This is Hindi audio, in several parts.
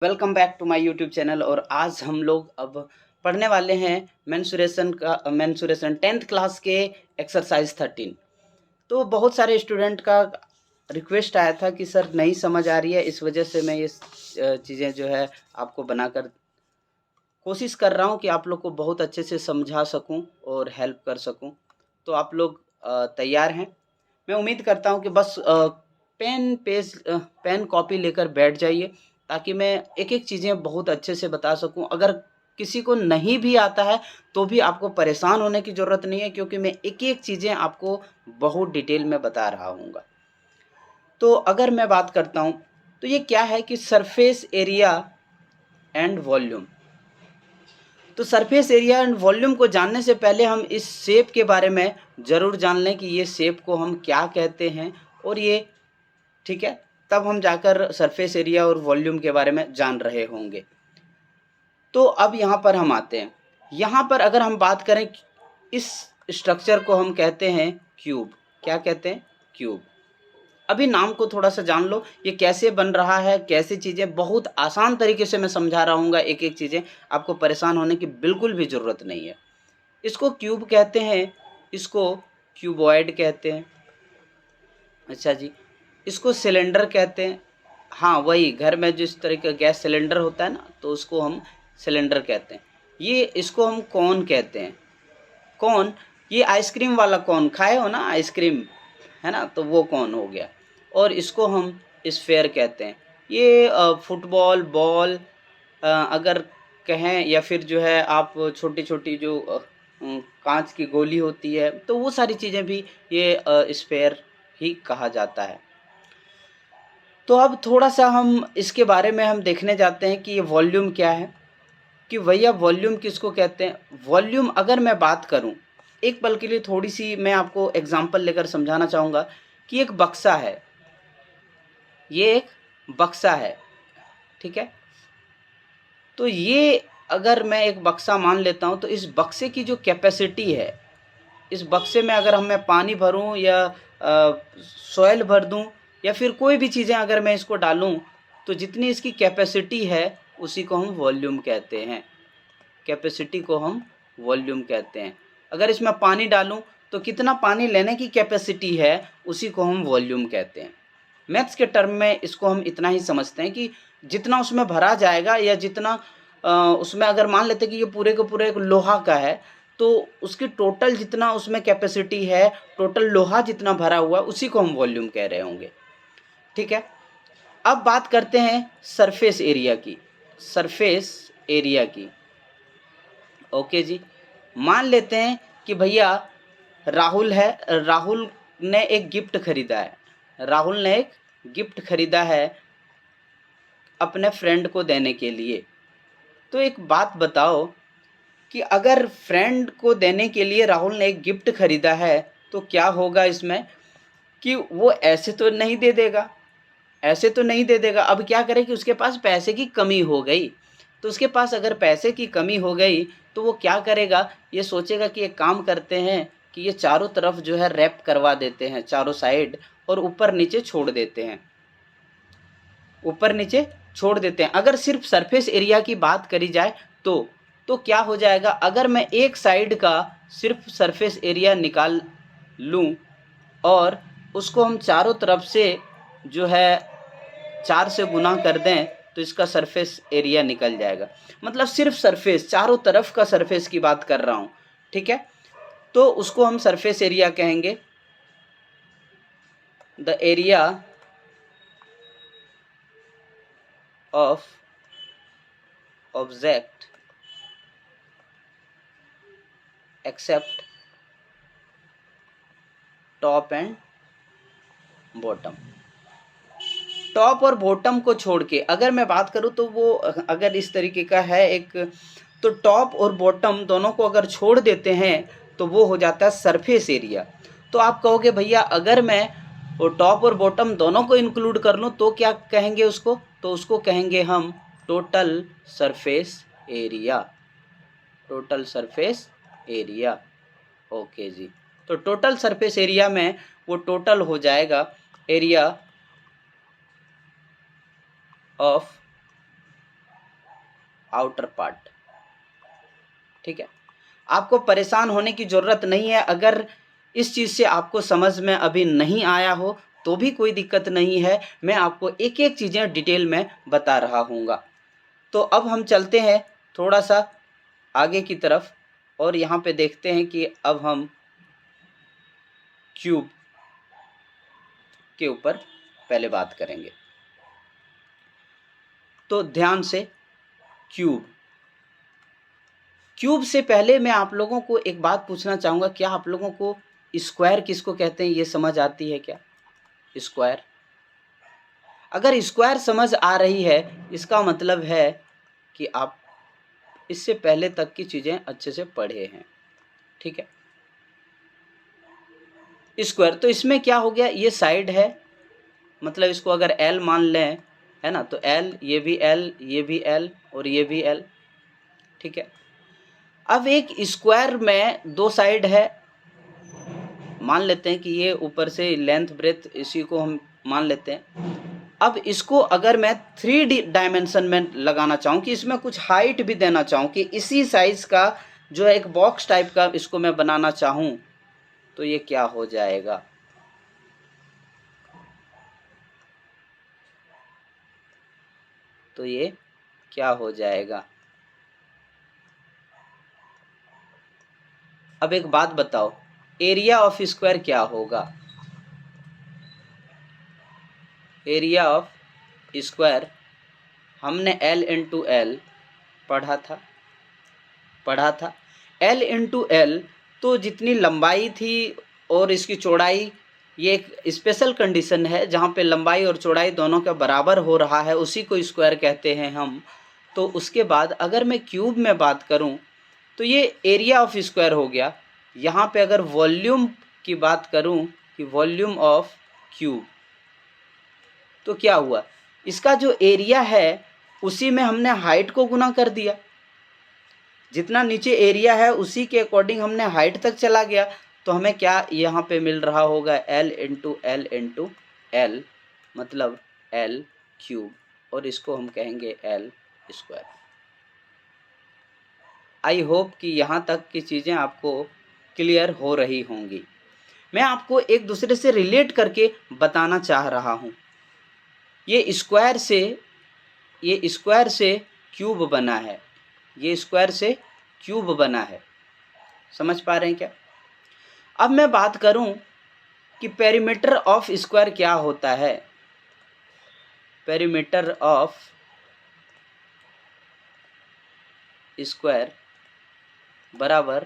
Welcome back to my YouTube channel. और आज हम लोग अब पढ़ने वाले हैं मेंसुरेशन 10th क्लास के एक्सरसाइज 13। तो बहुत सारे स्टूडेंट का रिक्वेस्ट आया था कि सर नहीं समझ आ रही है, इस वजह से मैं ये चीज़ें जो है आपको बनाकर कोशिश कर रहा हूँ कि आप लोग को बहुत अच्छे से समझा सकूँ और हेल्प कर सकूँ। तो आप लोग तैयार हैं? मैं उम्मीद करता हूँ कि बस पेन कॉपी लेकर बैठ जाइए, ताकि मैं एक एक चीज़ें बहुत अच्छे से बता सकूं। अगर किसी को नहीं भी आता है तो भी आपको परेशान होने की ज़रूरत नहीं है, क्योंकि मैं एक एक चीज़ें आपको बहुत डिटेल में बता रहा हूँगा। तो अगर मैं बात करता हूँ तो ये क्या है कि सरफेस एरिया एंड वॉल्यूम। तो सरफेस एरिया एंड वॉल्यूम को जानने से पहले हम इस शेप के बारे में ज़रूर जान लें कि ये शेप को हम क्या कहते हैं, और ये ठीक है, तब हम जाकर सरफेस एरिया और वॉल्यूम के बारे में जान रहे होंगे। तो अब यहाँ पर हम आते हैं। यहाँ पर अगर हम बात करें, इस स्ट्रक्चर को हम कहते हैं क्यूब। क्या कहते हैं? क्यूब। अभी नाम को थोड़ा सा जान लो, ये कैसे बन रहा है, कैसे चीज़ें, बहुत आसान तरीके से मैं समझा रहा हूँ। एक एक चीज़ें, आपको परेशान होने की बिल्कुल भी ज़रूरत नहीं है। इसको क्यूब कहते हैं, इसको क्यूबॉइड कहते हैं। अच्छा जी, इसको सिलेंडर कहते हैं। हाँ, वही घर में जिस तरह का गैस सिलेंडर होता है ना, तो उसको हम सिलेंडर कहते हैं। ये इसको हम कौन कहते हैं। कौन, ये आइसक्रीम वाला कौन खाए हो ना, आइसक्रीम है ना, तो वो कौन हो गया। और इसको हम स्फेयर कहते हैं। ये फुटबॉल बॉल अगर कहें, या फिर जो है आप छोटी छोटी जो कांच की गोली होती है, तो वो सारी चीज़ें भी ये स्फेयर ही कहा जाता है। तो अब थोड़ा सा हम इसके बारे में हम देखने जाते हैं कि ये वॉल्यूम क्या है, कि भैया वॉल्यूम किसको कहते हैं। वॉल्यूम अगर मैं बात करूं, एक पल के लिए थोड़ी सी मैं आपको एग्जांपल लेकर समझाना चाहूँगा कि एक बक्सा है, ये एक बक्सा है, ठीक है। तो ये अगर मैं एक बक्सा मान लेता हूं, तो इस बक्से की जो कैपेसिटी है, इस बक्से में अगर मैं पानी भरूं या सॉइल भर दूं, या फिर कोई भी चीज़ें अगर मैं इसको डालूं, तो जितनी इसकी कैपेसिटी है उसी को हम वॉल्यूम कहते हैं। कैपेसिटी को हम वॉल्यूम कहते हैं। अगर इसमें पानी डालूं तो कितना पानी लेने की कैपेसिटी है, उसी को हम वॉल्यूम कहते हैं। मैथ्स के टर्म में इसको हम इतना ही समझते हैं कि जितना उसमें भरा जाएगा, या जितना उसमें अगर मान लेते हैं कि ये पूरे के पूरे एक लोहा का है, तो उसकी टोटल जितना उसमें कैपेसिटी है, टोटल लोहा जितना भरा हुआ, उसी को हम वॉल्यूम कह रहे होंगे, ठीक है। अब बात करते हैं सरफेस एरिया की। सरफेस एरिया की, ओके जी। मान लेते हैं कि भैया राहुल है, राहुल ने एक गिफ्ट खरीदा है, राहुल ने एक गिफ्ट खरीदा है अपने फ्रेंड को देने के लिए। तो एक बात बताओ कि अगर फ्रेंड को देने के लिए राहुल ने एक गिफ्ट खरीदा है, तो क्या होगा इसमें कि वो ऐसे तो नहीं दे देगा, ऐसे तो नहीं दे देगा। अब क्या करे कि उसके पास पैसे की कमी हो गई। तो उसके पास अगर पैसे की कमी हो गई, तो वो क्या करेगा, ये सोचेगा कि एक काम करते हैं कि ये चारों तरफ जो है रैप करवा देते हैं, चारों साइड, और ऊपर नीचे छोड़ देते हैं, ऊपर नीचे छोड़ देते हैं। अगर सिर्फ सरफेस एरिया की बात करी जाए तो क्या हो जाएगा, अगर मैं एक साइड का सिर्फ सरफेस एरिया निकाल लूँ और उसको हम चारों तरफ से जो है 4 से गुना कर दें, तो इसका सरफेस एरिया निकल जाएगा। मतलब सिर्फ सरफेस, चारों तरफ का सरफेस की बात कर रहा हूँ, ठीक है। तो उसको हम सरफेस एरिया कहेंगे। The area of object except top and bottom. Top और बॉटम को छोड़ के अगर मैं बात करूं, तो वो अगर इस तरीके का है एक, तो टॉप और बॉटम दोनों को अगर छोड़ देते हैं तो वो हो जाता है सरफेस एरिया। तो आप कहोगे भैया अगर मैं वो टॉप और बॉटम दोनों को इंक्लूड कर लूँ तो क्या कहेंगे उसको, तो उसको कहेंगे हम total surface area. Total surface area, okay जी। तो टोटल सरफेस एरिया में वो टोटल हो जाएगा एरिया ऑफ आउटर पार्ट। ठीक है, आपको परेशान होने की ज़रूरत नहीं है। अगर इस चीज़ से आपको समझ में अभी नहीं आया हो तो भी कोई दिक्कत नहीं है, मैं आपको एक एक चीज़ें डिटेल में बता रहा हूँगा। तो अब हम चलते हैं थोड़ा सा आगे की तरफ और यहाँ पे देखते हैं कि अब हम क्यूब के ऊपर पहले बात करेंगे। तो ध्यान से, क्यूब से पहले मैं आप लोगों को एक बात पूछना चाहूँगा, क्या आप लोगों को स्क्वायर किसको कहते हैं ये समझ आती है क्या? स्क्वायर, अगर स्क्वायर समझ आ रही है इसका मतलब है कि आप इससे पहले तक की चीज़ें अच्छे से पढ़े हैं। ठीक है, स्क्वायर, तो इसमें क्या हो गया, ये साइड है, मतलब इसको अगर एल मान लें, है ना, तो एल, ये भी एल, ये भी एल और ये भी एल। ठीक है, अब एक स्क्वायर में दो साइड है, मान लेते हैं कि ये ऊपर से लेंथ ब्रेथ इसी को हम मान लेते हैं। अब इसको अगर मैं 3D डायमेंशन में लगाना चाहूँ कि इसमें कुछ हाइट भी देना चाहूँ कि इसी साइज का जो है एक बॉक्स टाइप का इसको मैं बनाना चाहूँ, तो ये क्या हो जाएगा? तो ये क्या हो जाएगा? अब एक बात बताओ, एरिया ऑफ स्क्वायर क्या होगा? एरिया ऑफ स्क्वायर हमने L इंटू एल पढ़ा था। L इंटू एल, तो जितनी लंबाई थी और इसकी चौड़ाई, ये एक स्पेशल कंडीशन है जहाँ पे लंबाई और चौड़ाई दोनों का बराबर हो रहा है, उसी को स्क्वायर कहते हैं हम। तो उसके बाद अगर मैं क्यूब में बात करूँ तो ये एरिया ऑफ स्क्वायर हो गया। यहाँ पे अगर वॉल्यूम की बात करूँ कि वॉल्यूम ऑफ क्यूब, तो क्या हुआ, इसका जो एरिया है उसी में हमने हाइट को गुना कर दिया। जितना नीचे एरिया है उसी के अकॉर्डिंग हमने हाइट तक चला गया, तो हमें क्या यहाँ पे मिल रहा होगा, एल इंटू एल, मतलब एल क्यूब, और इसको हम कहेंगे एल स्क्वायर। आई होप कि यहाँ तक की चीज़ें आपको क्लियर हो रही होंगी। मैं आपको एक दूसरे से रिलेट करके बताना चाह रहा हूँ। ये स्क्वायर से क्यूब बना है, ये स्क्वायर से क्यूब बना है, समझ पा रहे हैं क्या? अब मैं बात करूं कि पेरीमीटर ऑफ स्क्वायर क्या होता है। पेरीमीटर ऑफ स्क्वायर बराबर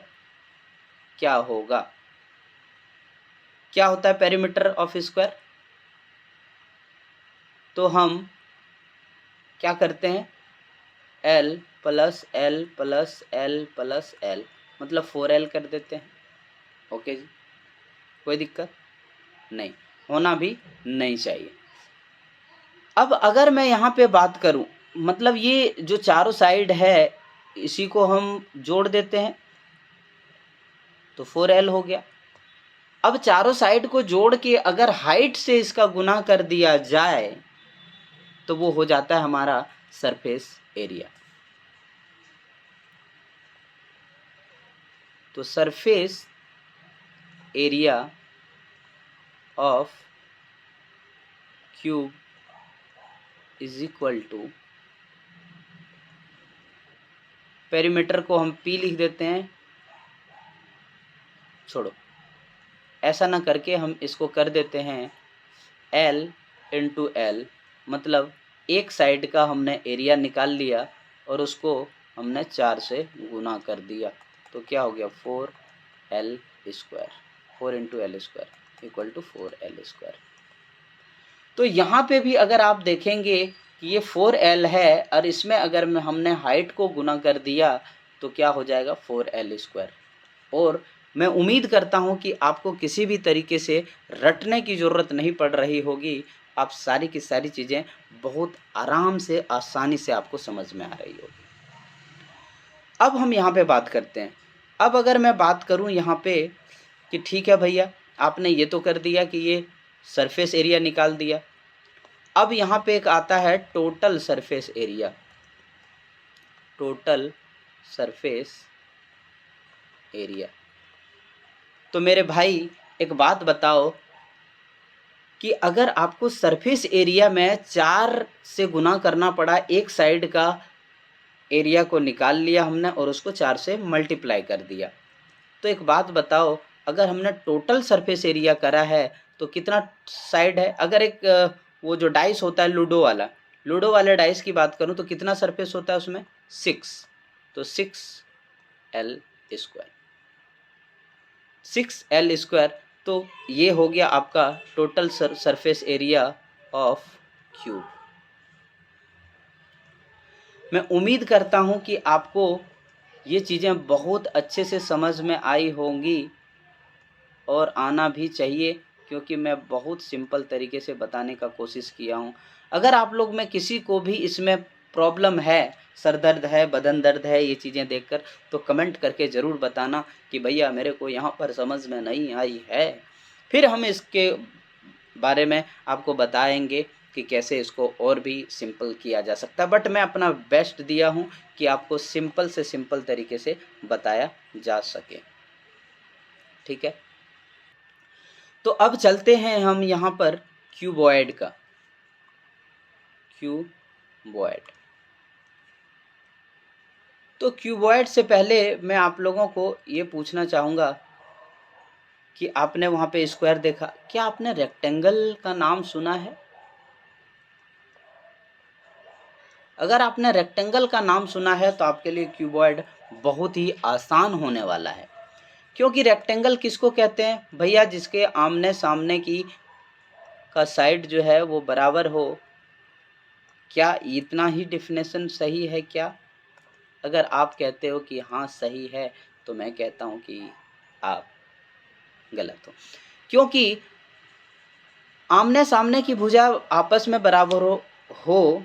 क्या होगा? क्या होता है पेरीमीटर ऑफ स्क्वायर? तो हम क्या करते हैं, L plus L plus L plus L, मतलब 4L कर देते हैं। ओके जी, कोई दिक्कत नहीं, होना भी नहीं चाहिए। अब अगर मैं यहाँ पे बात करूँ, मतलब ये जो चारों साइड है इसी को हम जोड़ देते हैं तो 4L हो गया। अब चारों साइड को जोड़ के अगर हाइट से इसका गुना कर दिया जाए तो वो हो जाता है हमारा सरफेस एरिया। तो surface area of cube is equal to, perimeter को हम P लिख देते हैं, छोड़ो ऐसा ना करके हम इसको कर देते हैं L इंटू एल, मतलब एक साइड का हमने एरिया निकाल लिया और उसको हमने 4 से गुना कर दिया, तो क्या हो गया 4L square, 4 into L square equal to 4L square. तो यहाँ पे भी अगर आप देखेंगे कि ये 4L है और इसमें अगर हमने हाइट को गुना कर दिया तो क्या हो जाएगा 4L स्क्वायर। और मैं उम्मीद करता हूँ कि आपको किसी भी तरीके से रटने की ज़रूरत नहीं पड़ रही होगी, आप सारी की सारी चीज़ें बहुत आराम से आसानी से आपको समझ में आ रही होगी। अब हम यहाँ पे बात करते हैं। अब अगर मैं बात करूँ यहाँ पे कि ठीक है भैया, आपने ये तो कर दिया कि ये सरफेस एरिया निकाल दिया। अब यहाँ पे एक आता है total surface area. Total surface area. तो मेरे भाई एक बात बताओ कि अगर आपको सरफेस एरिया में 4 से गुना करना पड़ा, एक साइड का एरिया को निकाल लिया हमने और उसको 4 से मल्टीप्लाई कर दिया, तो एक बात बताओ, अगर हमने टोटल सरफेस एरिया करा है तो कितना साइड है? अगर एक वो जो डाइस होता है लूडो वाले डाइस की बात करूं तो कितना सरफेस होता है उसमें? 6, तो 6L स्क्वायर, 6L स्क्वायर। तो ये हो गया आपका total surface area of cube. मैं उम्मीद करता हूँ कि आपको ये चीज़ें बहुत अच्छे से समझ में आई होंगी और आना भी चाहिए, क्योंकि मैं बहुत सिंपल तरीके से बताने का कोशिश किया हूँ। अगर आप लोग में किसी को भी इसमें प्रॉब्लम है, सर दर्द है, बदन दर्द है, ये चीज़ें देखकर, तो कमेंट करके ज़रूर बताना कि भैया मेरे को यहाँ पर समझ में नहीं आई है। फिर हम इसके बारे में आपको बताएंगे कि कैसे इसको और भी सिंपल किया जा सकता है। बट मैं अपना बेस्ट दिया हूँ कि आपको सिंपल से सिंपल तरीके से बताया जा सके। ठीक है, तो अब चलते हैं हम यहाँ पर क्यूबॉइड का। क्यूबॉइड, तो क्यूबॉइड से पहले मैं आप लोगों को ये पूछना चाहूँगा कि आपने वहाँ पे स्क्वायर देखा, क्या आपने रेक्टेंगल का नाम सुना है? अगर आपने रेक्टेंगल का नाम सुना है तो आपके लिए क्यूबॉइड बहुत ही आसान होने वाला है, क्योंकि रेक्टेंगल किसको कहते हैं भैया? जिसके आमने सामने की का साइड जो है वो बराबर हो। क्या इतना ही डिफिनेशन सही है क्या? अगर आप कहते हो कि हाँ सही है, तो मैं कहता हूँ कि आप गलत हो, क्योंकि आमने सामने की भुजा आपस में बराबर हो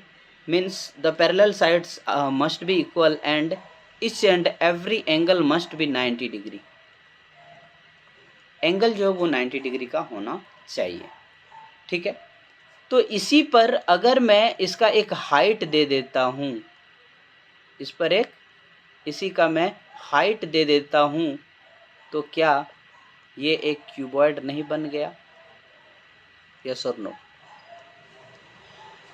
means the parallel sides must be equal and each and every angle must be 90 degree. Angle जो है वो 90 डिग्री का होना चाहिए। ठीक है, तो इसी पर अगर मैं इसका एक हाइट दे देता हूँ, इस पर एक इसी का मैं हाइट दे देता हूँ, तो क्या ये एक क्यूबॉइड नहीं बन गया? यस और नो?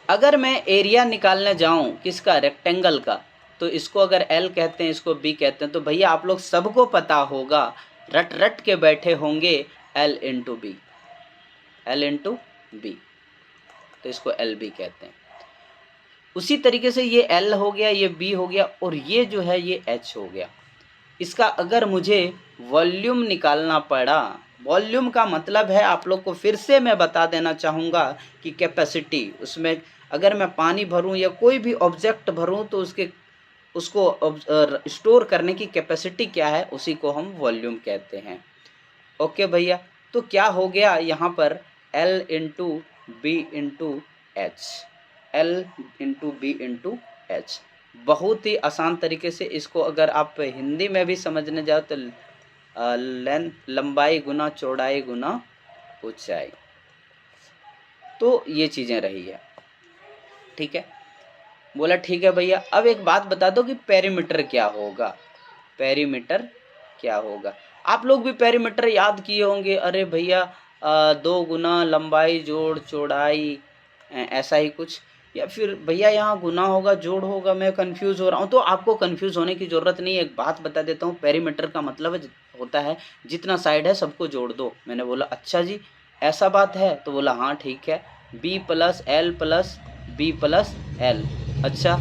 अगर मैं एरिया निकालने जाऊं किसका? रेक्टेंगल का, तो इसको अगर L कहते हैं, इसको B कहते हैं, तो भैया आप लोग सबको पता होगा, रट रट के बैठे होंगे L into B, L into B, तो इसको LB कहते हैं। उसी तरीके से ये L हो गया, ये B हो गया, और ये जो है ये H हो गया। इसका अगर मुझे वॉल्यूम निकालना पड़ा, वॉल्यूम का मतलब है, आप लोग को फिर से मैं बता देना चाहूँगा कि कैपेसिटी, उसमें अगर मैं पानी भरूं या कोई भी ऑब्जेक्ट भरूं तो उसको स्टोर करने की कैपेसिटी क्या है, उसी को हम वॉल्यूम कहते हैं। ओके भैया, तो क्या हो गया यहाँ पर? L into B into H, L into B into H. बहुत ही आसान तरीके से इसको अगर आप हिंदी में भी समझने जाओ तो लंबाई गुना चौड़ाई गुना ऊंचाई, तो ये चीज़ें रही है। ठीक है, बोला ठीक है भैया। अब एक बात बता दो कि पेरीमीटर क्या होगा? पेरीमीटर क्या होगा? आप लोग भी पेरीमीटर याद किए होंगे, अरे भैया 2 गुना लंबाई जोड़ चौड़ाई, ऐसा ही कुछ, या फिर भैया यहाँ गुना होगा जोड़ होगा, मैं कंफ्यूज हो रहा हूँ। तो आपको कंफ्यूज होने की ज़रूरत नहीं है, एक बात बता देता हूँ, पेरीमीटर का मतलब होता है जितना साइड है सबको जोड़ दो। मैंने बोला अच्छा जी ऐसा बात है? तो बोला हाँ ठीक है, B plus L plus B plus L। अच्छा,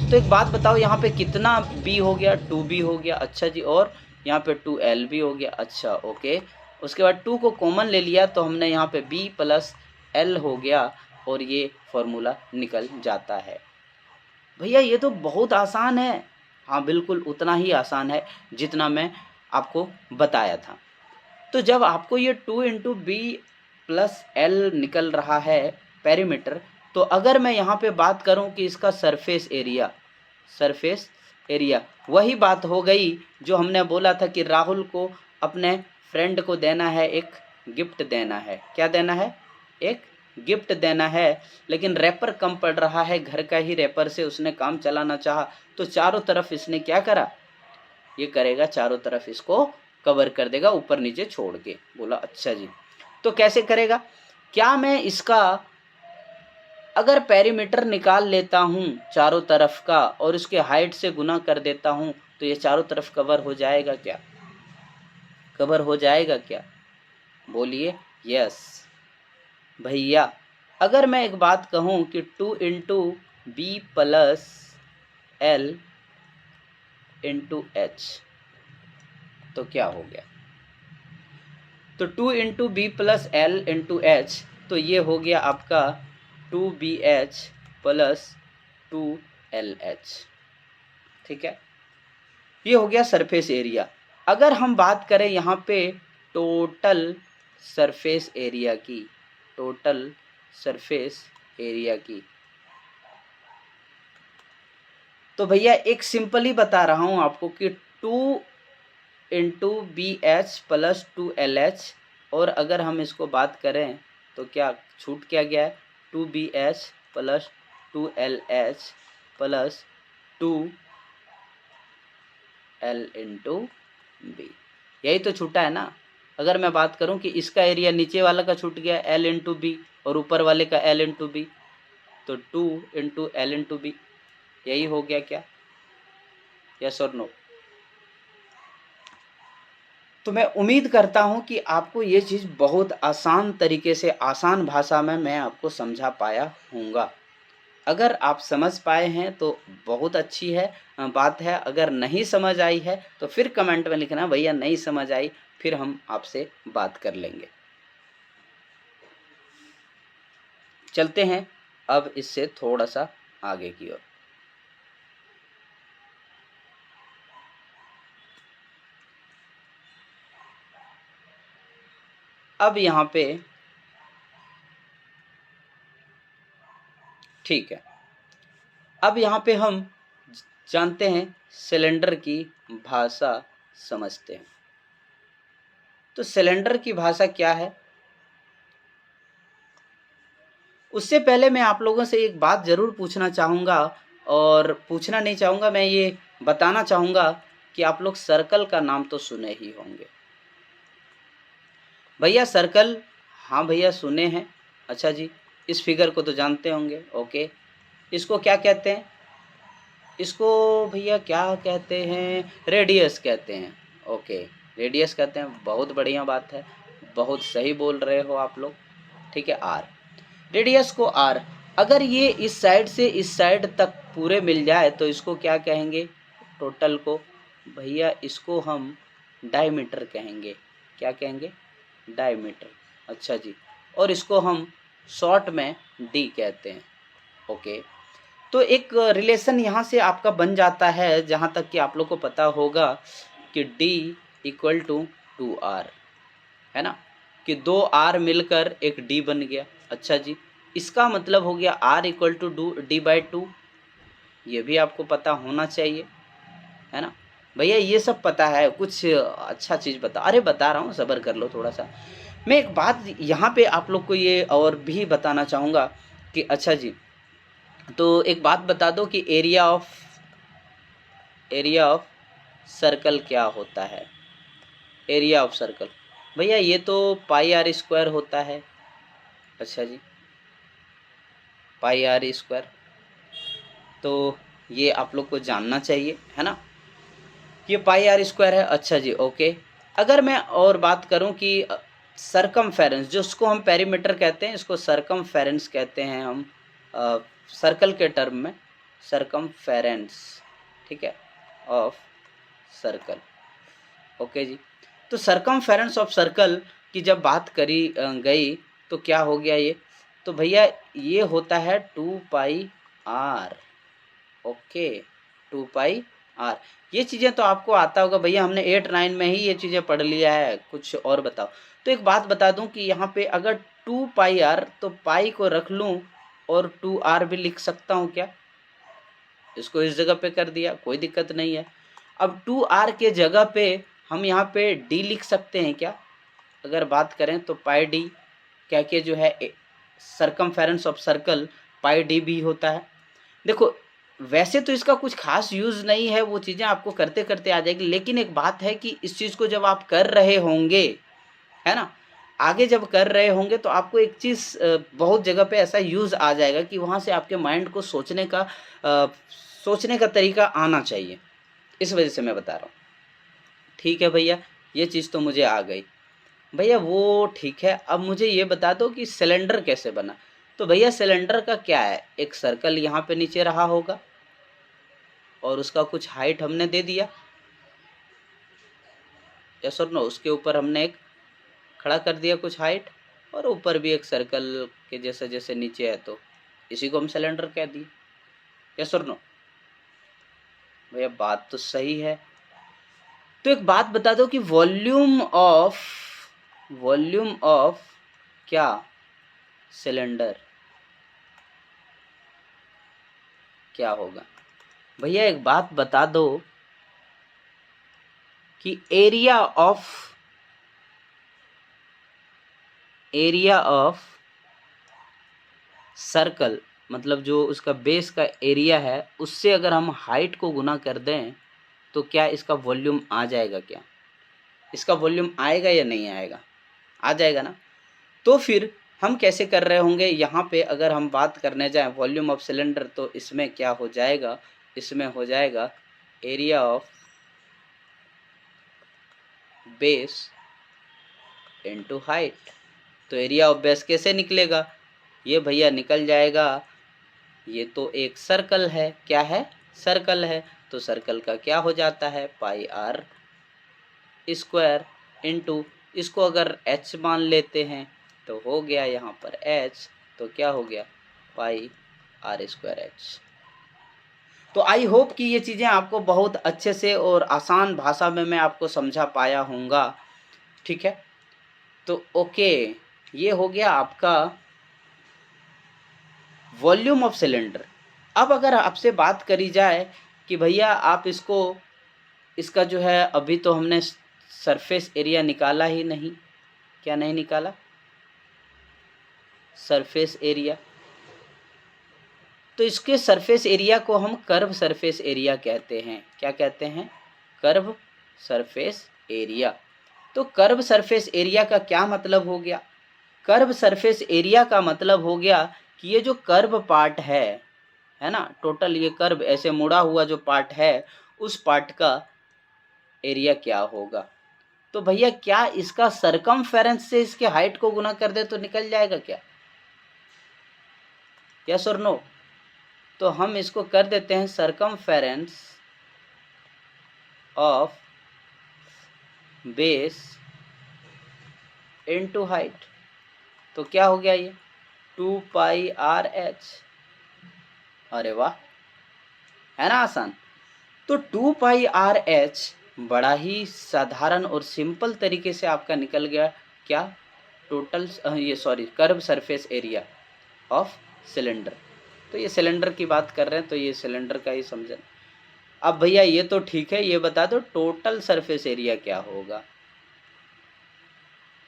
तो एक बात बताओ, यहाँ पे कितना B हो गया? 2B हो गया। अच्छा जी, और यहाँ पे 2L भी हो गया। अच्छा ओके, उसके बाद 2 को कॉमन ले लिया तो हमने यहाँ पे B प्लस L हो गया, और ये फॉर्मूला निकल जाता है। भैया ये तो बहुत आसान है। हाँ बिल्कुल उतना ही आसान है जितना मैं आपको बताया था। तो जब आपको ये 2 इंटू बी प्लस एल निकल रहा है पेरीमीटर, तो अगर मैं यहाँ पे बात करूँ कि इसका सरफेस एरिया, वही बात हो गई जो हमने बोला था कि राहुल को अपने फ्रेंड को देना है, एक गिफ्ट देना है। क्या देना है? एक गिफ्ट देना है, लेकिन रैपर कम पड़ रहा है, घर का ही रैपर से उसने काम चलाना चाहा, तो चारों तरफ इसने क्या करा, ये करेगा चारों तरफ इसको कवर कर देगा ऊपर नीचे छोड़ के। बोला अच्छा जी, तो कैसे करेगा, क्या मैं इसका अगर पेरीमीटर निकाल लेता हूँ चारों तरफ का और उसके हाइट से गुना कर देता हूँ तो ये चारों तरफ कवर हो जाएगा क्या, कवर हो जाएगा क्या, बोलिए यस भैया। अगर मैं एक बात कहूँ कि 2 into B plus L into H, तो क्या हो गया, तो 2 into B plus L into H, तो ये हो गया आपका 2BH प्लस 2LH, ठीक है, ये हो गया सरफेस एरिया। अगर हम बात करें यहाँ पे टोटल सरफेस एरिया की, टोटल सरफेस एरिया की, तो भैया एक सिंपल ही बता रहा हूँ आपको कि 2 इंटू BH प्लस 2LH, और अगर हम इसको बात करें तो क्या छूट क्या गया है, 2BH plus 2LH plus 2L into B, यही तो छूटा है ना। अगर मैं बात करूं कि इसका एरिया नीचे वाला का छूट गया L इंटू बी और ऊपर वाले का L इंटू बी, तो 2 इंटू L इंटू बी, यही हो गया क्या, यस और नो। तो मैं उम्मीद करता हूं कि आपको ये चीज़ बहुत आसान तरीके से, आसान भाषा में मैं आपको समझा पाया हूँगा। अगर आप समझ पाए हैं तो बहुत अच्छी है बात है, अगर नहीं समझ आई है तो फिर कमेंट में लिखना भैया नहीं समझ आई, फिर हम आपसे बात कर लेंगे। चलते हैं अब इससे थोड़ा सा आगे की ओर। अब यहाँ पे ठीक है, अब यहाँ पे हम जानते हैं सिलेंडर की भाषा समझते हैं। तो सिलेंडर की भाषा क्या है, उससे पहले मैं आप लोगों से एक बात ज़रूर पूछना चाहूँगा, और पूछना नहीं चाहूँगा, मैं ये बताना चाहूँगा कि आप लोग सर्कल का नाम तो सुने ही होंगे भैया, सर्कल, हाँ भैया सुने हैं, अच्छा जी, इस फिगर को तो जानते होंगे, ओके, इसको क्या कहते हैं, इसको भैया क्या कहते हैं, रेडियस कहते हैं, ओके, रेडियस कहते हैं, बहुत बढ़िया बात है, बहुत सही बोल रहे हो आप लोग, ठीक है, आर, रेडियस को आर, अगर ये इस साइड से इस साइड तक पूरे मिल जाए तो इसको क्या कहेंगे, टोटल को, भैया इसको हम डायमीटर कहेंगे, क्या कहेंगे, डायमीटर, अच्छा जी, और इसको हम शॉर्ट में डी कहते हैं, ओके। तो एक रिलेशन यहाँ से आपका बन जाता है, जहाँ तक कि आप लोग को पता होगा कि D इक्वल टू 2R, है ना, कि 2R मिलकर एक D बन गया, अच्छा जी, इसका मतलब हो गया R इक्वल टू D/2, ये भी आपको पता होना चाहिए, है ना भैया, ये सब पता है, कुछ अच्छा चीज़ बता, अरे बता रहा हूँ, सब्र कर लो थोड़ा सा। मैं एक बात यहाँ पे आप लोग को ये और भी बताना चाहूँगा कि अच्छा जी, तो एक बात बता दो कि एरिया ऑफ सर्कल क्या होता है, एरिया ऑफ सर्कल, भैया ये तो πr² होता है, अच्छा जी, πr², तो ये आप लोग को जानना चाहिए, है ना, ये πr² है, अच्छा जी, ओके। अगर मैं और बात करूं कि सरकमफेरेंस, जो उसको हम पेरीमीटर कहते हैं, इसको सरकमफेरेंस कहते हैं हम सर्कल के टर्म में, सरकमफेरेंस, ठीक है, ऑफ सर्कल, ओके जी। तो सरकमफेरेंस ऑफ सर्कल की जब बात करी गई तो क्या हो गया ये, तो भैया ये होता है 2πr, ओके, 2πr, ये चीज़ें तो आपको आता होगा भैया, हमने 8-9 में ही ये चीज़ें पढ़ लिया है, कुछ और बताओ। तो एक बात बता दूं कि यहाँ पे अगर 2πr, तो पाई को रख लूँ और 2r भी लिख सकता हूँ क्या, इसको इस जगह पे कर दिया, कोई दिक्कत नहीं है। अब 2r के जगह पे हम यहाँ पे d लिख सकते हैं क्या, अगर बात करें तो πd, क्या क्या जो है circumference of circle pi D भी होता है। देखो वैसे तो इसका कुछ खास यूज़ नहीं है, वो चीज़ें आपको करते करते आ जाएगी, लेकिन एक बात है कि इस चीज़ को जब आप कर रहे होंगे, है ना, आगे जब कर रहे होंगे तो आपको एक चीज़ बहुत जगह पे ऐसा यूज़ आ जाएगा कि वहाँ से आपके माइंड को सोचने का तरीका आना चाहिए, इस वजह से मैं बता रहा हूँ। ठीक है भैया, ये चीज़ तो मुझे आ गई। भैया वो ठीक है, अब मुझे ये बता दो कि सिलेंडर कैसे बना। तो भैया सिलेंडर का क्या है, एक सर्कल यहाँ पे नीचे रहा होगा और उसका कुछ हाइट हमने दे दिया, यस और नो, उसके ऊपर हमने एक खड़ा कर दिया कुछ हाइट, और ऊपर भी एक सर्कल के जैसे जैसे नीचे है, तो इसी को हम सिलेंडर कह दिए, यस और नो। भैया बात तो सही है। तो एक बात बता दो कि वॉल्यूम ऑफ क्या, सिलेंडर क्या होगा। भैया एक बात बता दो कि एरिया ऑफ सर्कल, मतलब जो उसका बेस का एरिया है, उससे अगर हम हाइट को गुना कर दें तो क्या इसका वॉल्यूम आ जाएगा क्या? इसका वॉल्यूम आएगा या नहीं आएगा? आ जाएगा ना। तो फिर हम कैसे कर रहे होंगे, यहाँ पे अगर हम बात करने जाएं वॉल्यूम ऑफ सिलेंडर, तो इसमें क्या हो जाएगा, इसमें हो जाएगा area of base into height. तो एरिया ऑफ बेस कैसे निकलेगा, ये भैया निकल जाएगा, ये तो एक सर्कल है, क्या है, सर्कल है, तो सर्कल का क्या हो जाता है, पाई आर स्क्वायर इनटू, इसको अगर h मान लेते हैं तो हो गया यहाँ पर h, तो क्या हो गया, पाई आर स्क्वायर एच। तो आई होप कि ये चीज़ें आपको बहुत अच्छे से और आसान भाषा में मैं आपको समझा पाया हूँगा। ठीक है, तो ओके, ये हो गया आपका वॉल्यूम ऑफ सिलेंडर। अब अगर आपसे बात करी जाए कि भैया आप इसका जो है, अभी तो हमने सरफेस एरिया निकाला ही नहीं, क्या नहीं निकाला, सरफेस एरिया, तो इसके सरफेस एरिया को हम कर्व सरफेस एरिया कहते हैं। क्या कहते हैं, कर्व सरफेस एरिया। तो कर्व सरफेस एरिया का क्या मतलब हो गया, कर्व सरफेस एरिया का मतलब हो गया कि ये जो कर्व पार्ट है ना, टोटल ये कर्व ऐसे मुड़ा हुआ जो पार्ट है, उस पार्ट का एरिया क्या होगा। तो भैया क्या इसका सरकमफेरेंस से इसके हाइट को गुना कर दे तो निकल जाएगा क्या, यस और नो। तो हम इसको कर देते हैं circumference of base into height, तो क्या हो गया ये 2 पाई आर एच। अरे वाह, है ना आसान। तो 2 पाई आर एच बड़ा ही साधारण और सिंपल तरीके से आपका निकल गया, क्या, total curve surface area of cylinder. तो ये सिलेंडर की बात कर रहे हैं, तो ये सिलेंडर का ही समझें। अब भैया ये तो ठीक है, ये बता दो टोटल सरफेस एरिया क्या होगा,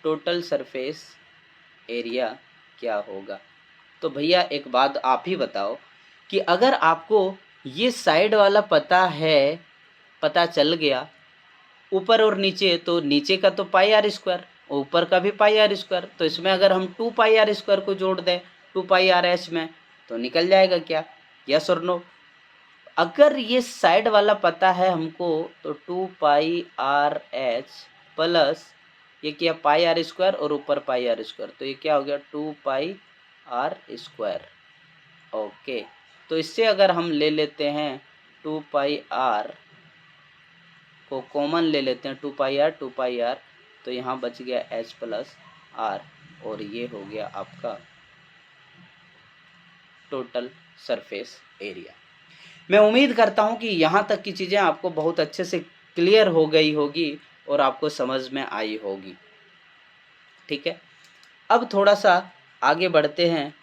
टोटल सरफेस एरिया क्या होगा। तो भैया एक बात आप ही बताओ कि अगर आपको ये साइड वाला पता चल गया, ऊपर और नीचे, तो नीचे का तो पाई आर स्क्वायर, ऊपर का भी पाई आर स्क्वायर, तो इसमें अगर हम 2 पाई आर स्क्वायर को जोड़ दें 2 पाई आर एच में, तो निकल जाएगा क्या, यस और नो। अगर ये साइड वाला पता है हमको, तो 2 पाई आर एच प्लस ये क्या, पाई आर स्क्वायर और ऊपर पाई आर स्क्वायर, तो ये क्या हो गया 2 पाई आर स्क्वायर। ओके, तो इससे अगर हम ले लेते हैं 2 पाई आर को कॉमन ले लेते हैं, 2 पाई आर, तो यहाँ बच गया एच प्लस आर, और ये हो गया आपका टोटल सरफेस एरिया। मैं उम्मीद करता हूँ कि यहाँ तक की चीज़ें आपको बहुत अच्छे से क्लियर हो गई होगी और आपको समझ में आई होगी। ठीक है, अब थोड़ा सा आगे बढ़ते हैं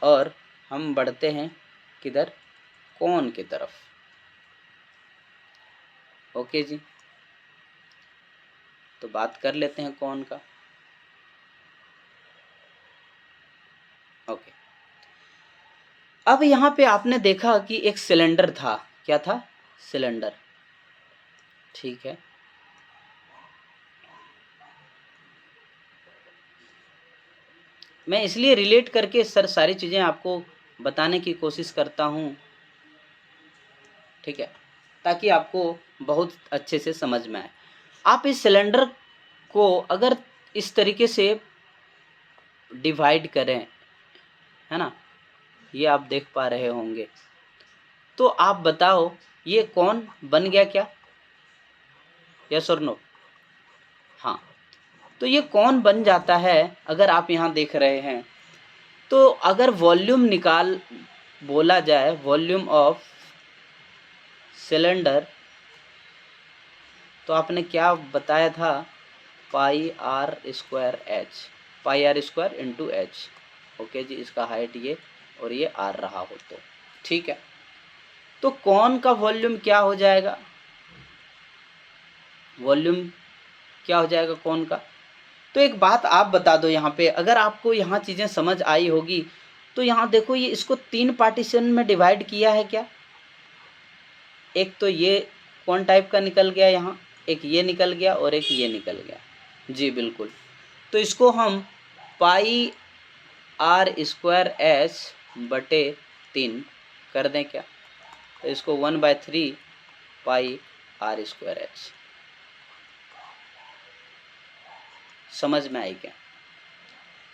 और हम बढ़ते हैं किधर, कोण की तरफ। ओके जी, तो बात कर लेते हैं कोण का। ओके, अब यहाँ पे आपने देखा कि एक सिलेंडर था, क्या था? सिलेंडर, ठीक है। मैं इसलिए रिलेट करके सर सारी चीज़ें आपको बताने की कोशिश करता हूँ, ठीक है, ताकि आपको बहुत अच्छे से समझ में आए। आप इस सिलेंडर को अगर इस तरीके से डिवाइड करें, है ना, ये आप देख पा रहे होंगे, तो आप बताओ ये कौन बन गया क्या? यस और नो? हाँ, तो ये कौन बन जाता है अगर आप यहाँ देख रहे हैं। तो अगर वॉल्यूम निकाल बोला जाए, वॉल्यूम ऑफ सिलेंडर, तो आपने क्या बताया था? Pi are square h, pi are square into h. Okay जी, इसका हाइट ये और ये आर रहा हो तो ठीक है। तो कौन का वॉल्यूम क्या हो जाएगा? वॉल्यूम क्या हो जाएगा कौन का? तो एक बात आप बता दो यहाँ पे, अगर आपको यहाँ चीज़ें समझ आई होगी तो यहाँ देखो, ये इसको 3 पार्टीशन में डिवाइड किया है क्या? एक तो ये कौन टाइप का निकल गया यहाँ, एक ये निकल गया और एक ये निकल गया। जी बिल्कुल। तो इसको हम पाई आर स्क्वायर एच बटे 3 कर दें क्या? तो इसको 1/3 पाई आर स्क्वायर एच। समझ में आई क्या?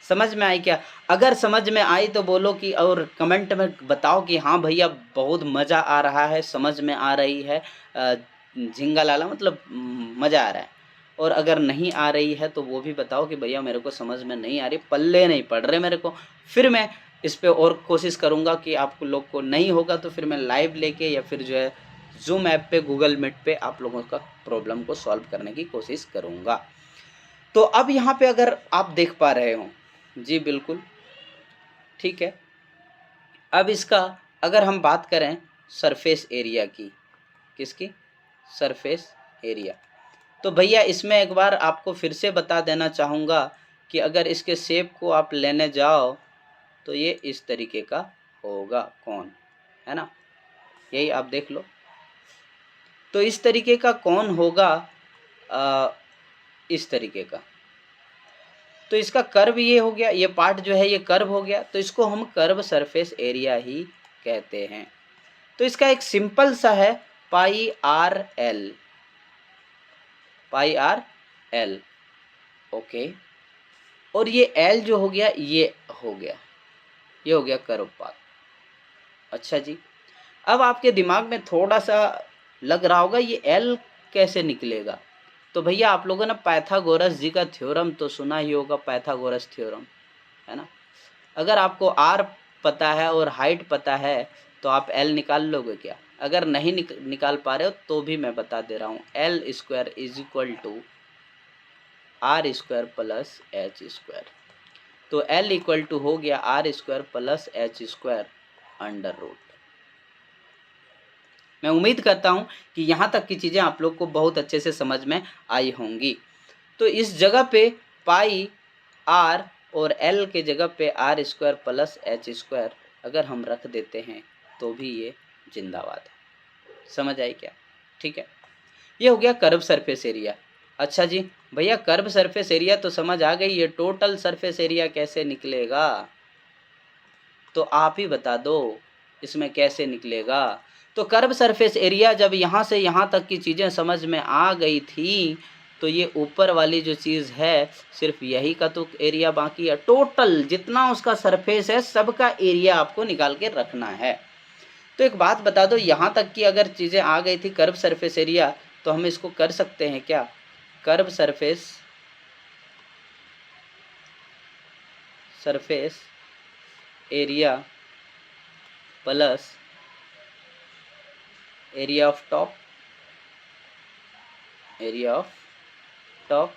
समझ में आई क्या? अगर समझ में आई तो बोलो कि, और कमेंट में बताओ कि हाँ भैया बहुत मज़ा आ रहा है, समझ में आ रही है, झिंगा लाला मतलब मज़ा आ रहा है। और अगर नहीं आ रही है तो वो भी बताओ कि भैया मेरे को समझ में नहीं आ रही, पल्ले नहीं पड़ रहे मेरे को। फिर मैं इस पे और कोशिश करूँगा कि आप लोग को नहीं होगा तो फिर मैं लाइव लेके या फिर जो है जूम ऐप पे, गूगल मीट पे आप लोगों का प्रॉब्लम को सॉल्व करने की कोशिश करूँगा। तो अब यहाँ पे अगर आप देख पा रहे हो, जी बिल्कुल ठीक है। अब इसका अगर हम बात करें सरफेस एरिया की, किसकी? Surface area. तो भैया इसमें एक बार आपको फिर से बता देना चाहूँगा कि अगर इसके शेप को आप लेने जाओ तो ये इस तरीके का होगा, कौन, है ना, यही आप देख लो। तो इस तरीके का कौन होगा, इस तरीके का। तो इसका कर्व ये हो गया, ये पार्ट जो है ये कर्व हो गया, तो इसको हम कर्व सरफेस एरिया ही कहते हैं। तो इसका एक सिंपल सा है पाई आर एल, पाई आर एल, ओके। और ये एल जो हो गया ये हो गया, ये हो गया कर्व पाथ। अच्छा जी, अब आपके दिमाग में थोड़ा सा लग रहा होगा ये एल कैसे निकलेगा। तो भैया आप लोगों ने पाइथागोरस जी का थ्योरम तो सुना ही होगा, पाइथागोरस थ्योरम, है ना। अगर आपको आर पता है और हाइट पता है तो आप एल निकाल लोगे क्या? अगर नहीं निकाल पा रहे हो तो भी मैं बता दे रहा हूँ, L square is equal to R square plus H square. तो एल इक्वल टू हो गया R square plus H square under root. मैं उम्मीद करता हूँ कि यहाँ तक की चीज़ें आप लोग को बहुत अच्छे से समझ में आई होंगी। तो इस जगह पे पाई आर और एल के जगह पे R square plus H square अगर हम रख देते हैं तो भी ये जिंदाबाद है। समझ आई क्या? ठीक है, ये हो गया कर्व सरफेस एरिया। अच्छा जी भैया कर्व सरफेस एरिया तो समझ आ गई, ये टोटल सरफेस एरिया कैसे निकलेगा? तो आप ही बता दो इसमें कैसे निकलेगा। तो कर्व सरफेस एरिया जब यहाँ से यहाँ तक की चीज़ें समझ में आ गई थी तो ये ऊपर वाली जो चीज़ है सिर्फ यही का तो एरिया बाकी है, टोटल जितना उसका सरफेस है सबका एरिया आपको निकाल के रखना है। तो एक बात बता दो, यहाँ तक की अगर चीज़ें आ गई थी कर्व सरफेस एरिया तो हम इसको कर सकते हैं क्या? Curve surface area plus area of top, area of top,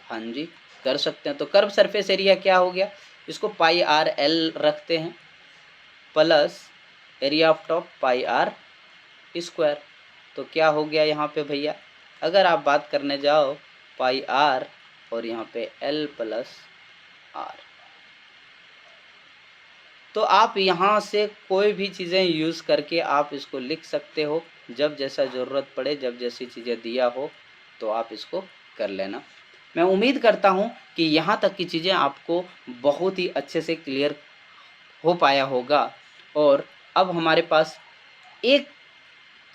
हाँ जी कर सकते हैं। तो कर्व सरफेस एरिया क्या हो गया, इसको पाई आर एल रखते हैं plus area of top pi are square. तो क्या हो गया यहाँ पे भैया, अगर आप बात करने जाओ पाई आर और यहाँ पे एल प्लस आर। तो आप यहाँ से कोई भी चीज़ें यूज़ करके आप इसको लिख सकते हो, जब जैसा ज़रूरत पड़े, जब जैसी चीज़ें दिया हो तो आप इसको कर लेना। मैं उम्मीद करता हूँ कि यहाँ तक की चीज़ें आपको बहुत ही अच्छे से क्लियर हो पाया होगा। और अब हमारे पास एक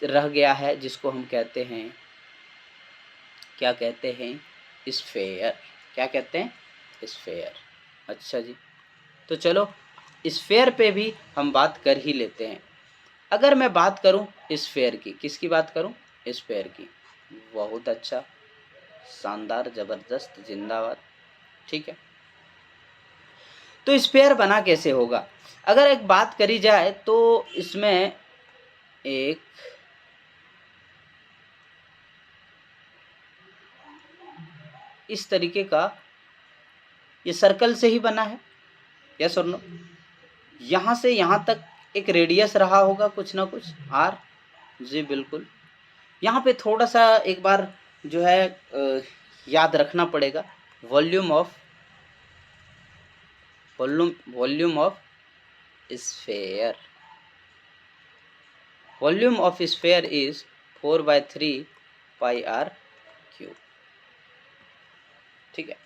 रह गया है जिसको हम कहते हैं, क्या कहते हैं, स्फेयर। क्या कहते हैं? स्फेयर। अच्छा जी, तो चलो स्फेयर पे भी हम बात कर ही लेते हैं। अगर मैं बात करूं स्फेयर की, किसकी बात करूं? स्फेयर की। बहुत अच्छा, शानदार, ज़बरदस्त, जिंदाबाद। ठीक है, तो स्फेयर बना कैसे होगा? अगर एक बात करी जाए तो इसमें एक इस तरीके का ये सर्कल से ही बना है, यस और नो? यहाँ से यहाँ तक एक रेडियस रहा होगा कुछ ना कुछ, आर। जी बिल्कुल। यहाँ पे थोड़ा सा एक बार जो है याद रखना पड़ेगा। Volume of volume of sphere, volume of sphere is 4/3 pi R cube. ठीक है,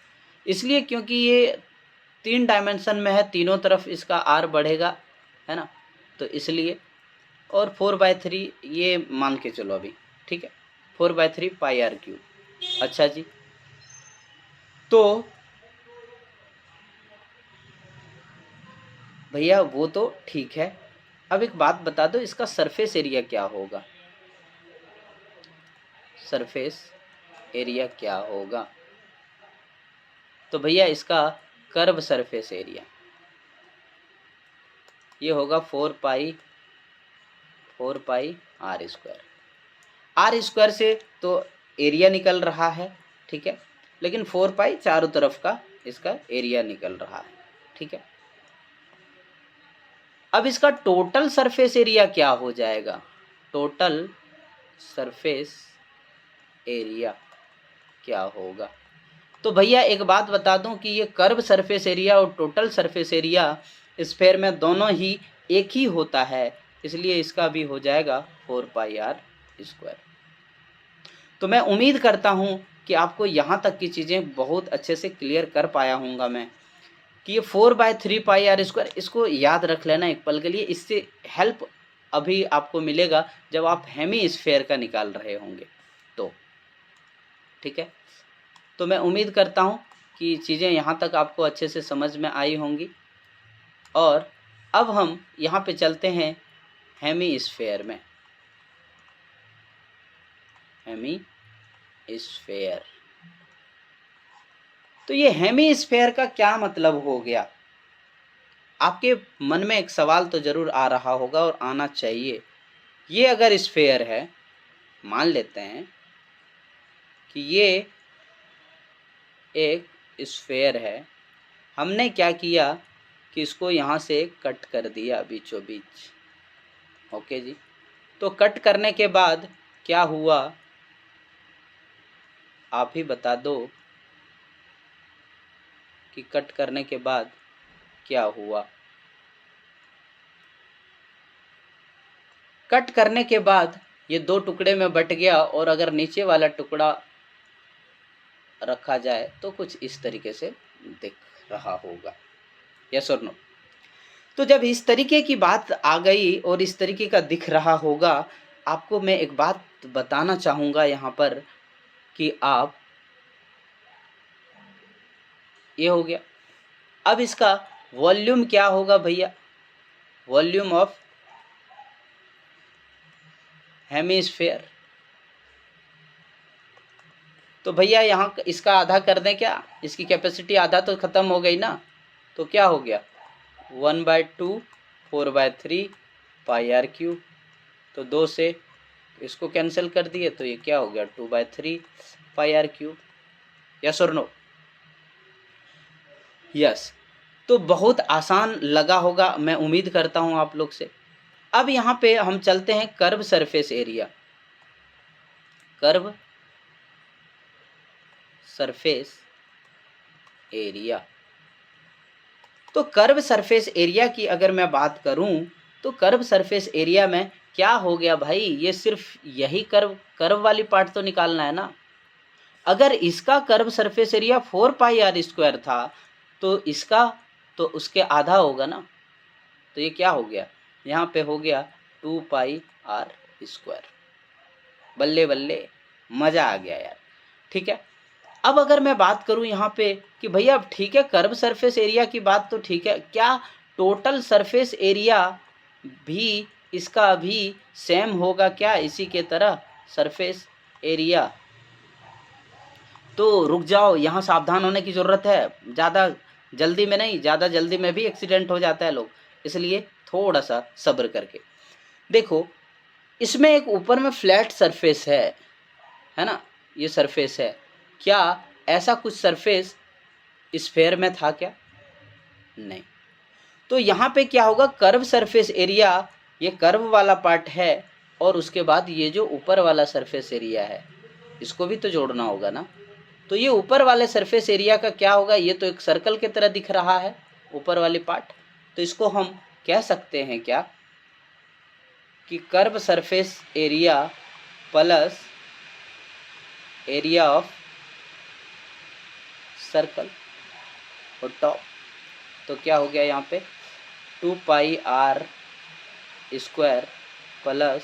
इसलिए क्योंकि ये 3 डायमेंशन में है, तीनों तरफ इसका आर बढ़ेगा, है ना, तो इसलिए। और 4/3 ये मान के चलो अभी, ठीक है, 4/3 पाई आर क्यूब। अच्छा जी, तो भैया वो तो ठीक है, अब एक बात बता दो, इसका सरफेस एरिया क्या होगा? सरफेस एरिया क्या होगा? तो भैया इसका कर्व सरफेस एरिया ये होगा 4 pi are square. Are square से तो एरिया निकल रहा है, ठीक है, लेकिन 4 पाई चारों तरफ का इसका एरिया निकल रहा है, ठीक है। अब इसका टोटल सरफेस एरिया क्या हो जाएगा? टोटल सरफेस एरिया क्या होगा? तो भैया एक बात बता दूं कि ये कर्व सरफेस एरिया और टोटल सरफेस एरिया स्फेयर में दोनों ही एक ही होता है, इसलिए इसका भी हो जाएगा 4 पाई आर स्क्वायर। तो मैं उम्मीद करता हूं कि आपको यहाँ तक की चीज़ें बहुत अच्छे से क्लियर कर पाया हूँगा मैं, कि ये 4/3 पाई आर स्क्वायर, इसको याद रख लेना एक पल के लिए। इससे हेल्प अभी आपको मिलेगा जब आप हेमी स्फेयर का निकाल रहे होंगे तो, ठीक है। तो मैं उम्मीद करता हूँ कि चीज़ें यहाँ तक आपको अच्छे से समझ में आई होंगी। और अब हम यहाँ पे चलते हैं हेमी स्फेयर में। हेमी स्फेयर, तो ये हेमी स्फेयर का क्या मतलब हो गया? आपके मन में एक सवाल तो ज़रूर आ रहा होगा और आना चाहिए। ये अगर स्फेयर है, मान लेते हैं कि ये एक स्फेयर है, हमने क्या किया कि इसको यहाँ से कट कर दिया बीचों बीच, ओके जी। तो कट करने के बाद क्या हुआ, आप ही बता दो कि कट करने के बाद क्या हुआ? कट करने के बाद ये 2 टुकड़े में बट गया, और अगर नीचे वाला टुकड़ा रखा जाए तो कुछ इस तरीके से दिख रहा होगा, यस और नो? तो जब इस तरीके की बात आ गई और इस तरीके का दिख रहा होगा, आपको मैं एक बात बताना चाहूँगा यहाँ पर कि आप, ये हो गया। अब इसका वॉल्यूम क्या होगा भैया? Volume of hemisphere. तो भैया यहाँ इसका आधा कर दें क्या? इसकी कैपेसिटी आधा तो ख़त्म हो गई ना, तो क्या हो गया 1/2 4/3 पाई आर क्यूब। तो 2 से इसको कैंसिल कर दिए तो ये क्या हो गया 2/3 पाई आर क्यूब, यस और नो? यस। तो बहुत आसान लगा होगा, मैं उम्मीद करता हूँ आप लोग से। अब यहाँ पे हम चलते हैं curve surface area. Curve surface area, तो कर्व सरफेस एरिया की अगर मैं बात करूं तो कर्व सरफेस एरिया में क्या हो गया भाई, ये सिर्फ यही कर्व वाली पार्ट तो निकालना है ना। अगर इसका curve surface area 4 pi are square था तो इसका तो उसके आधा होगा ना। तो ये क्या हो गया, यहाँ पे हो गया 2 पाई आर स्क्वायर। बल्ले बल्ले, मज़ा आ गया यार। ठीक है, अब अगर मैं बात करूं यहाँ पे कि भैया ठीक है कर्व सरफेस एरिया की बात तो ठीक है, क्या टोटल सरफेस एरिया भी इसका भी सेम होगा क्या इसी के तरह सरफेस एरिया? तो रुक जाओ, यहाँ सावधान होने की ज़रूरत है। ज़्यादा जल्दी में नहीं, ज़्यादा जल्दी में भी एक्सीडेंट हो जाता है लोग, इसलिए थोड़ा सा सब्र करके देखो। इसमें एक ऊपर में फ्लैट सरफेस है ना, ये सरफेस है। क्या ऐसा कुछ सरफेस स्फेयर में था क्या? नहीं। तो यहाँ पे क्या होगा, कर्व सरफेस एरिया, ये कर्व वाला पार्ट है और उसके बाद ये जो ऊपर वाला सरफेस एरिया है इसको भी तो जोड़ना होगा ना। तो ये ऊपर वाले सरफेस एरिया का क्या होगा, ये तो एक सर्कल की तरह दिख रहा है ऊपर वाली पार्ट। तो इसको हम कह सकते हैं क्या कि curve surface area plus area of circle और टॉप। तो क्या हो गया यहाँ पे 2 pi are square plus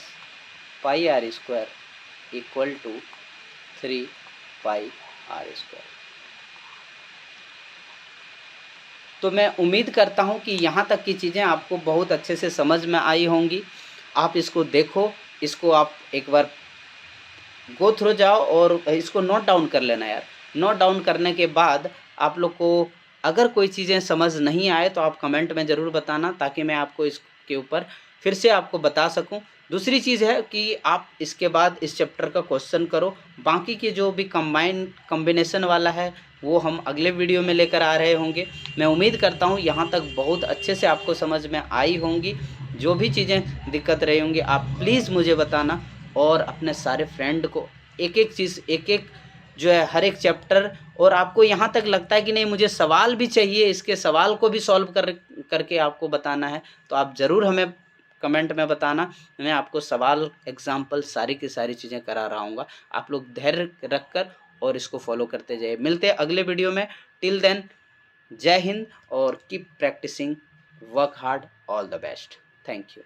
pi are square equal to 3 pi are square. तो मैं उम्मीद करता हूँ कि यहाँ तक की चीज़ें आपको बहुत अच्छे से समझ में आई होंगी। आप इसको देखो, इसको आप एक बार गो थ्रू जाओ और इसको नोट डाउन कर लेना यार। नोट डाउन करने के बाद आप लोग को अगर कोई चीज़ें समझ नहीं आए तो आप कमेंट में ज़रूर बताना, ताकि मैं आपको इसके ऊपर फिर से आपको बता सकूं। दूसरी चीज़ है कि आप इसके बाद इस चैप्टर का क्वेश्चन करो। बाकी के जो भी कॉम्बिनेशन वाला है वो हम अगले वीडियो में लेकर आ रहे होंगे। मैं उम्मीद करता हूँ यहाँ तक बहुत अच्छे से आपको समझ में आई होंगी। जो भी चीज़ें दिक्कत रही होंगी आप प्लीज़ मुझे बताना, और अपने सारे फ्रेंड को एक एक चीज़, एक एक जो है हर एक चैप्टर, और आपको यहाँ तक लगता है कि नहीं मुझे सवाल भी चाहिए, इसके सवाल को भी सॉल्व करके आपको बताना है, तो आप ज़रूर हमें कमेंट में बताना। मैं आपको सवाल एग्जाम्पल सारी की सारी चीज़ें करा रहा हूँगा। आप लोग धैर्य रखकर और इसको फॉलो करते जाइए। मिलते हैं अगले वीडियो में। टिल देन जय हिंद और keep practising, work hard, all the best. Thank you.